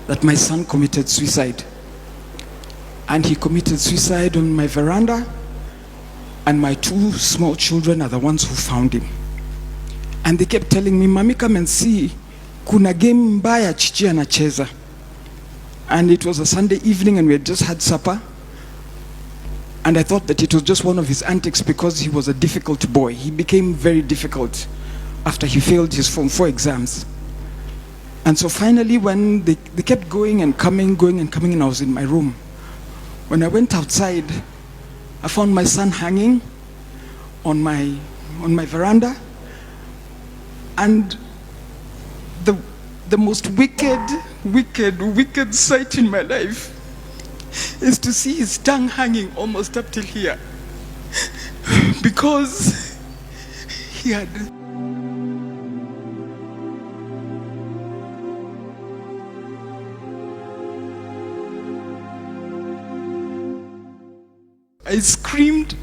that my son committed suicide. And he committed suicide on my veranda, and my 2 small children are the ones who found him. And they kept telling me, "Mami, come and see, kuna game mbaya chichi anacheza." And it was a Sunday evening and we had just had supper. And I thought that it was just one of his antics because he was a difficult boy. He became very difficult after he failed his Form 4 exams. And so finally, when they kept going and coming, and I was in my room. When I went outside, I found my son hanging on my veranda. And the most wicked sight in my life is to see his tongue hanging almost up till here. Because he had... I screamed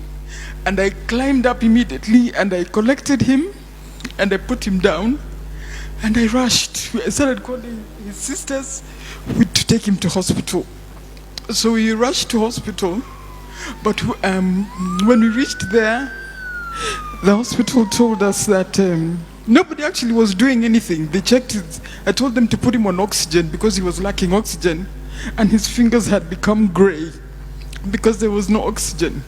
and I climbed up immediately and I collected him and I put him down and I rushed. I started calling his sisters to take him to hospital. So we rushed to hospital, but when we reached there, the hospital told us that nobody actually was doing anything. They checked it. I told them to put him on oxygen because he was lacking oxygen and his fingers had become gray because there was no oxygen.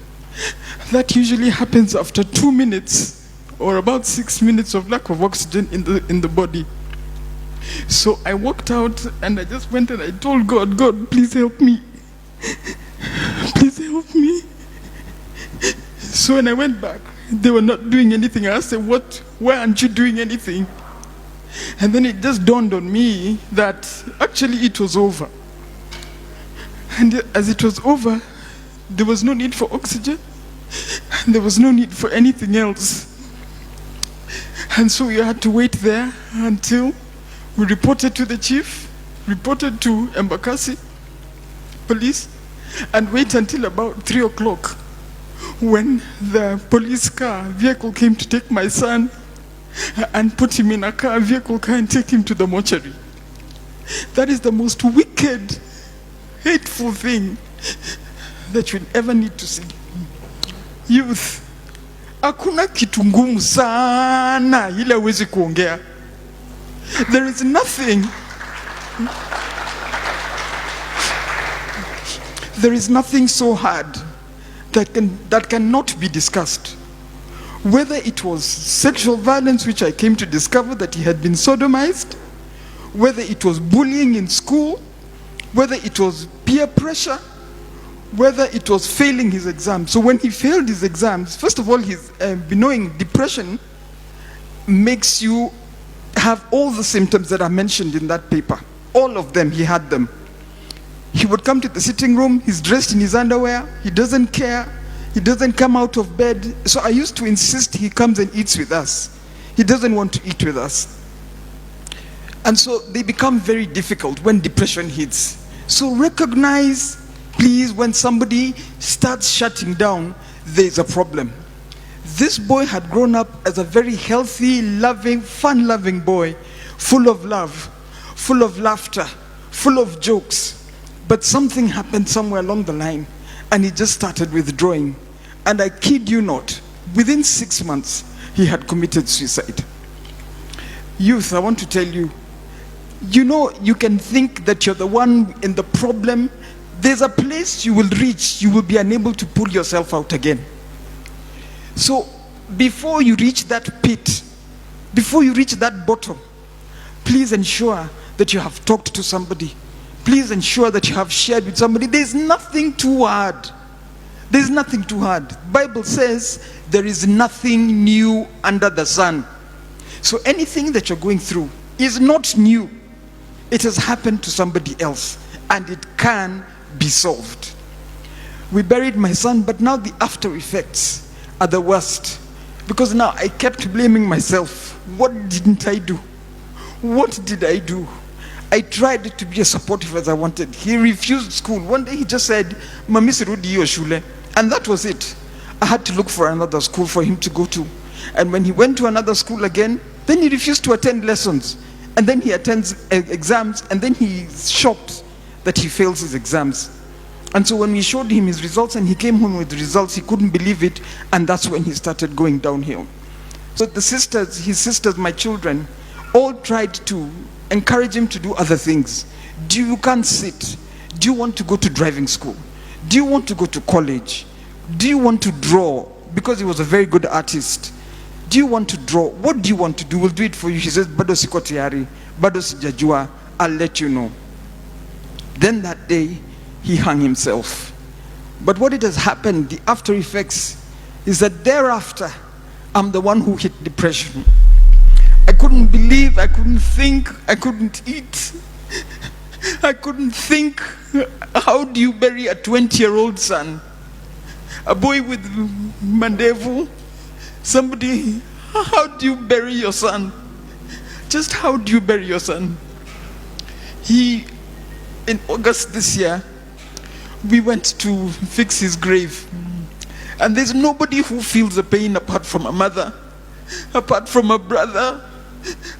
That usually happens after 2 minutes or about 6 minutes of lack of oxygen in the body. So I walked out and I just went and I told God, "God, please help me. Please help me." So when I went back, they were not doing anything. I asked them, "Why aren't you doing anything?" And then it just dawned on me that actually it was over. And as it was over, there was no need for oxygen. There was no need for anything else. And so we had to wait there until we reported to the chief, reported to Embakasi police, and wait until about 3 o'clock when the police vehicle came to take my son and put him in a vehicle car and take him to the mortuary. That is the most wicked, hateful thing that you'll ever need to see. Youth, hakuna kitu ngumu sana ile huwezi kuongea. There is nothing. There is nothing so hard that cannot be discussed. Whether it was sexual violence, which I came to discover that he had been sodomized, whether it was bullying in school, whether it was peer pressure, whether it was failing his exams. So when he failed his exams, first of all, his knowing depression makes you have all the symptoms that are mentioned in that paper. All of them, he had them. He would come to the sitting room, he's dressed in his underwear, he doesn't care, he doesn't come out of bed. So I used to insist he comes and eats with us. He doesn't want to eat with us. And so they become very difficult when depression hits. So recognize, please, when somebody starts shutting down, there's a problem. This boy had grown up as a very healthy, loving, fun-loving boy, full of love, full of laughter, full of jokes. But something happened somewhere along the line, and he just started withdrawing. And I kid you not, within 6 months, he had committed suicide. Youth, I want to tell you, you know, you can think that you're the one in the problem. There's a place you will reach, you will be unable to pull yourself out again. So before you reach that pit, before you reach that bottom, please ensure that you have talked to somebody. Please ensure that you have shared with somebody. There's nothing too hard. There's nothing too hard. Bible says there is nothing new under the sun. So anything that you're going through is not new. It has happened to somebody else and it can be solved. We buried my son, but now the after effects are the worst, because now I kept blaming myself. What didn't I do? What did I do? I tried to be as supportive as I wanted. He refused school. One day he just said, "Mami sirudi hiyo shule." And that was it. I had to look for another school for him to go to. And when he went to another school again, then he refused to attend lessons. And then he attends exams, and then he's shocked that he fails his exams. And so when we showed him his results and he came home with the results, he couldn't believe it, and that's when he started going downhill. So the sisters, his sisters, my children, all tried to encourage him to do other things. You can't sit. Do you want to go to driving school? Do you want to go to college? Do you want to draw? Because he was a very good artist. Do you want to draw? What do you want to do? We'll do it for you. He says, bado siko tayari, bado sijajua, I'll let you know. Then that day, he hung himself. But what it has happened, the after effects, is that thereafter, I'm the one who hit depression. I couldn't believe, I couldn't think, I couldn't eat. I couldn't think, how do you bury a 20-year-old son? A boy with mandevu? Somebody, how do you bury your son? Just how do you bury your son? In August this year, we went to fix his grave. And there's nobody who feels the pain apart from a mother, apart from a brother,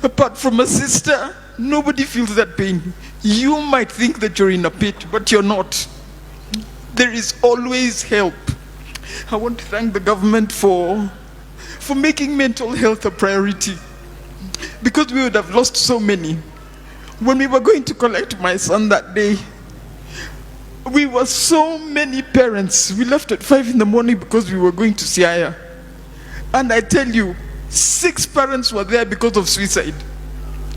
apart from a sister. Nobody feels that pain. You might think that you're in a pit, but you're not. There is always help. I want to thank the government for making mental health a priority, because we would have lost so many. When we were going to collect my son that day, we were so many parents. We left at 5 in the morning because we were going to Siaya. And I tell you, 6 parents were there because of suicide.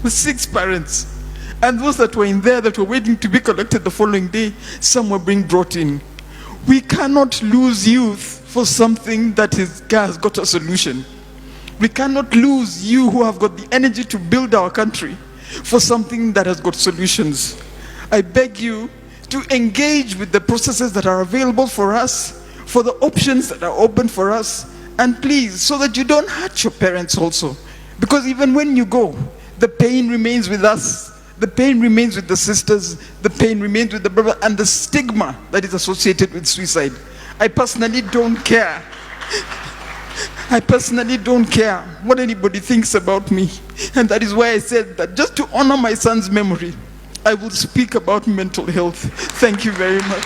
6 parents. And those that were in there that were waiting to be collected the following day, some were being brought in. We cannot lose youth for something that has got a solution. We cannot lose you who have got the energy to build our country for something that has got solutions. I beg you to engage with the processes that are available for us, for the options that are open for us, and please, so that you don't hurt your parents also. Because even when you go, the pain remains with us. The pain remains with the sisters, the pain remains with the brother, and the stigma that is associated with suicide. I personally don't care. I personally don't care what anybody thinks about me. And that is why I said that just to honor my son's memory, I will speak about mental health. Thank you very much.